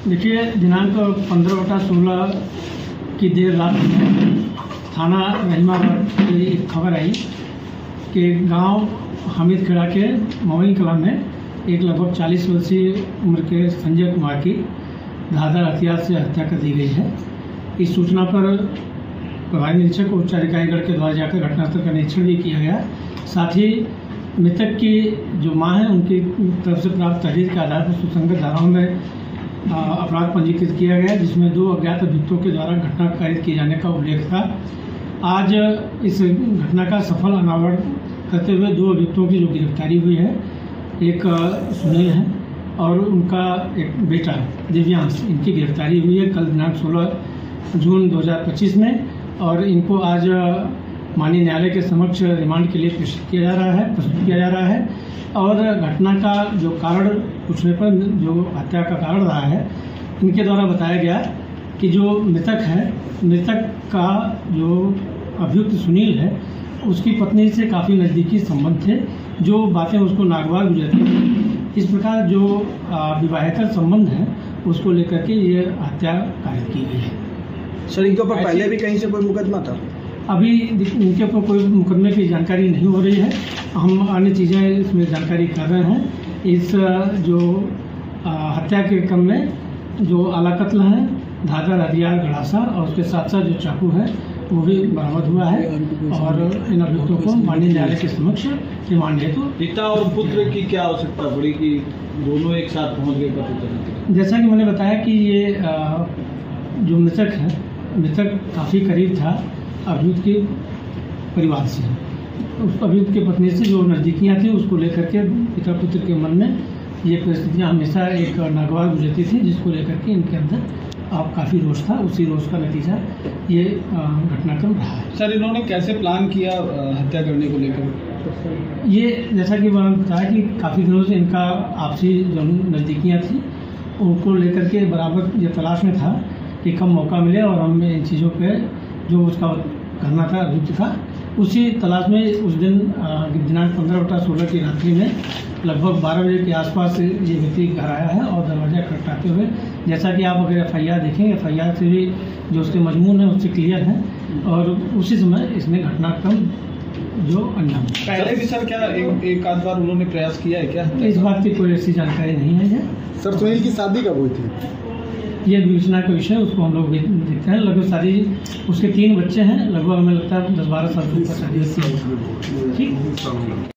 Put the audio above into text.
देखिए, दिनांक 15/16 की देर रात में थाना रहीमाबाद की एक खबर आई कि गांव हामिद खेड़ा के मोबाइल कला में एक लगभग 40 वर्षीय उम्र के संजय कुमार की धारदार हथियार से हत्या कर दी गई है। इस सूचना पर प्रभारी निरीक्षक और उच्चाधिकारीगण के द्वारा जाकर घटनास्थल का निरीक्षण भी किया गया। साथ ही मृतक की जो मां है उनकी तरफ से प्राप्त तहरीर के आधार पर सुसंगत धाराओं में अपराध पंजीकृत किया गया, जिसमें 2 अज्ञात अभियुक्तों के द्वारा घटना कारित किए जाने का उल्लेख था। आज इस घटना का सफल अनावरण करते हुए 2 अभियुक्तों की जो गिरफ्तारी हुई है, एक सुनील है और उनका एक बेटा दिव्यांश, इनकी गिरफ्तारी हुई है कल दिनांक 16 जून 2025 में, और इनको आज माननीय न्यायालय के समक्ष रिमांड के लिए प्रस्तुत किया जा रहा है। और घटना का जो कारण पूछने पर जो हत्या का कारण रहा है, इनके द्वारा बताया गया कि जो मृतक का जो अभियुक्त सुनील है, उसकी पत्नी से काफ़ी नज़दीकी संबंध थे, जो बातें उसको नागवार गुजरती थी। इस प्रकार जो विवाहेतर संबंध है उसको लेकर के ये हत्या कारित की गई है। सर, इनके ऊपर पहले भी कहीं से कोई मुकदमा था? अभी इनके ऊपर कोई मुकदमे की जानकारी नहीं हो रही है। हम अन्य चीज़ें इसमें जानकारी कर रहे हैं। इस जो हत्या के क्रम में जो आला कत्ल है, धारदार हथियार गड़ासा और उसके साथ साथ जो चाकू है वो भी बरामद हुआ है, और इन अभियुक्तों को माननीय न्यायालय के समक्ष रिमांड हेतु। पिता और पुत्र की क्या आवश्यकता पड़ी कि दोनों एक साथ पहुंच गए पता चला? जैसा कि मैंने बताया कि ये जो मृतक काफ़ी करीब था अभियुक्त के परिवार से। उस अभियुक्त की पत्नी से जो नज़दीकियाँ थी उसको लेकर के पिता पुत्र के मन में ये परिस्थितियाँ हमेशा एक नागवार गुजरती थी, जिसको लेकर के इनके अंदर काफ़ी रोष था। उसी रोष का नतीजा ये घटनाक्रम रहा है। सर, इन्होंने कैसे प्लान किया हत्या करने को लेकर? ये जैसा कि मैंने बताया कि काफ़ी दिनों से इनका आपसी जो नज़दीकियाँ थी उनको लेकर के बराबर ये तलाश में था कि कब मौका मिले और हम इन चीज़ों पे जो उसका करना था अभियुक्त था, उसी तलाश में उस दिन दिनांक 15/16 की रात्रि में लगभग 12 बजे के आसपास ये व्यक्ति घर आया है और दरवाज़ा खटखटाते हुए, जैसा कि आप अगर FIR देखेंगे, FIR से भी जो उसके मजमून है उससे क्लियर है, और उसी समय इसने घटनाक्रम जो अंजाम। पहले भी सर क्या एक आध बार उन्होंने प्रयास किया है क्या? इस बात की कोई ऐसी जानकारी नहीं है। सर, सुनील की शादी कब हुई थी? ये विवेचना का विषय, उसको हम लोग देखते हैं। लगभग सारी उसके 3 बच्चे हैं, लगभग हमें लगता है 10-12 साल की शादी। ठीक।